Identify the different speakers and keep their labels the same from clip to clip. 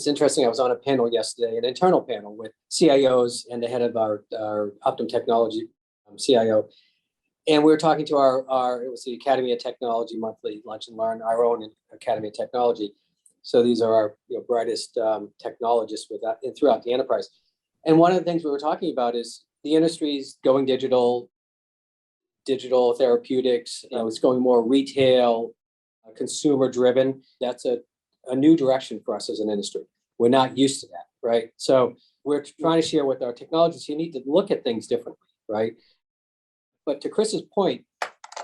Speaker 1: It's interesting. I was on a panel yesterday, an internal panel with CIOs and the head of our Optum Technology CIO. And we were talking to it was the Academy of Technology monthly lunch and learn, our own Academy of Technology. So these are our brightest technologists throughout the enterprise. And one of the things we were talking about is the industry's going digital therapeutics. It's going more retail, consumer driven. That's a new direction for us as an industry. We're not used to that, right? So we're trying to share with our technologists, you need to look at things differently, right? But to Chris's point,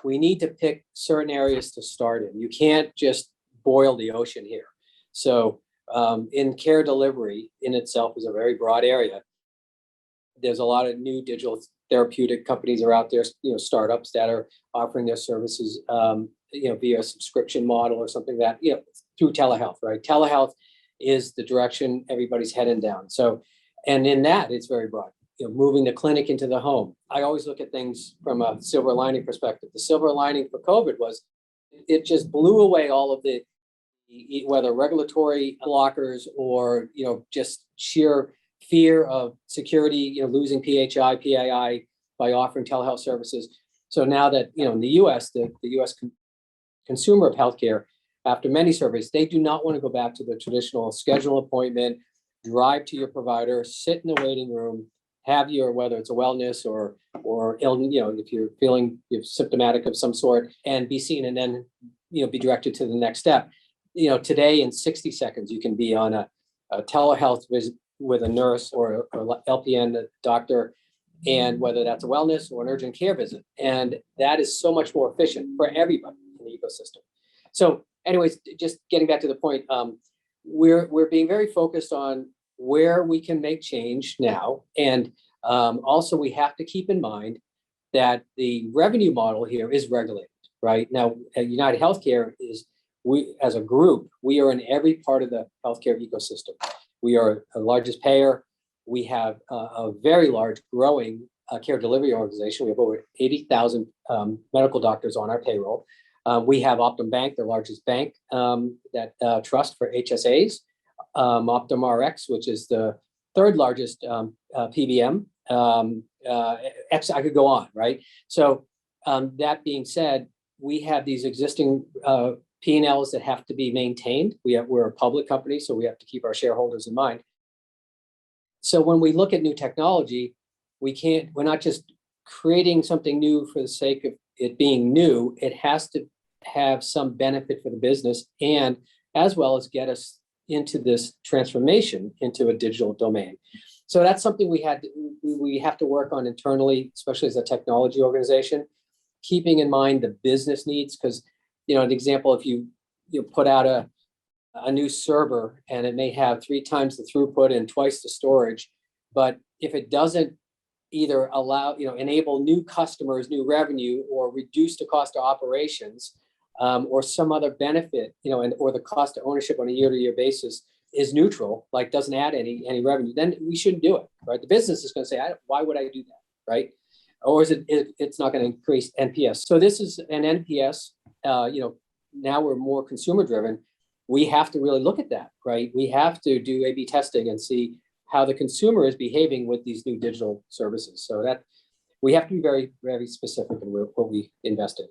Speaker 1: we need to pick certain areas to start in. You can't just boil the ocean here. So in care delivery in itself is a very broad area. There's a lot of new digital therapeutic companies are out there, startups that are offering their services, via a subscription model or something that, through telehealth, right? Telehealth is the direction everybody's heading down. So, and in that, it's very broad. Moving the clinic into the home. I always look at things from a silver lining perspective. The silver lining for COVID was it just blew away all of the, whether regulatory blockers or, just sheer fear of security, losing PII by offering telehealth services. So now that, in the US, the US consumer of healthcare, after many surveys, they do not want to go back to the traditional schedule appointment, drive to your provider, sit in the waiting room, have whether it's a wellness or if you're symptomatic of some sort, and be seen and then, be directed to the next step. Today in 60 seconds, you can be on a telehealth visit with a nurse or LPN doctor, and whether that's a wellness or an urgent care visit. And that is so much more efficient for everybody in the ecosystem. So anyways, just getting back to the point, we're being very focused on where we can make change now. And also we have to keep in mind that the revenue model here is regulated, right? Now, at United Healthcare we, as a group, we are in every part of the healthcare ecosystem. We are the largest payer. We have a very large growing care delivery organization. We have over 80,000 medical doctors on our payroll. We have Optum Bank, the largest bank that trust for HSAs. Optum RX, which is the third largest PBM. I could go on, right? So that being said, we have these existing P&Ls that have to be maintained. We're a public company, so we have to keep our shareholders in mind. So when we look at new technology, we're not just creating something new for the sake of it being new. It has to have some benefit for the business, and as well as get us into this transformation into a digital domain. So that's something we have to work on internally, especially as a technology organization, keeping in mind the business needs. Because, an example, if you put out a new server and it may have 3 times the throughput and twice the storage, but if it doesn't either allow, enable new customers, new revenue, or reduce the cost of operations, or some other benefit, or the cost of ownership on a year-to-year basis is neutral, like doesn't add any revenue, then we shouldn't do it, right? The business is going to say, why would I do that, right? Or is it's not going to increase NPS. So this is an NPS, now we're more consumer driven. We have to really look at that, right? We have to do A/B testing and see how the consumer is behaving with these new digital services. So that we have to be very, very specific in what we invest in.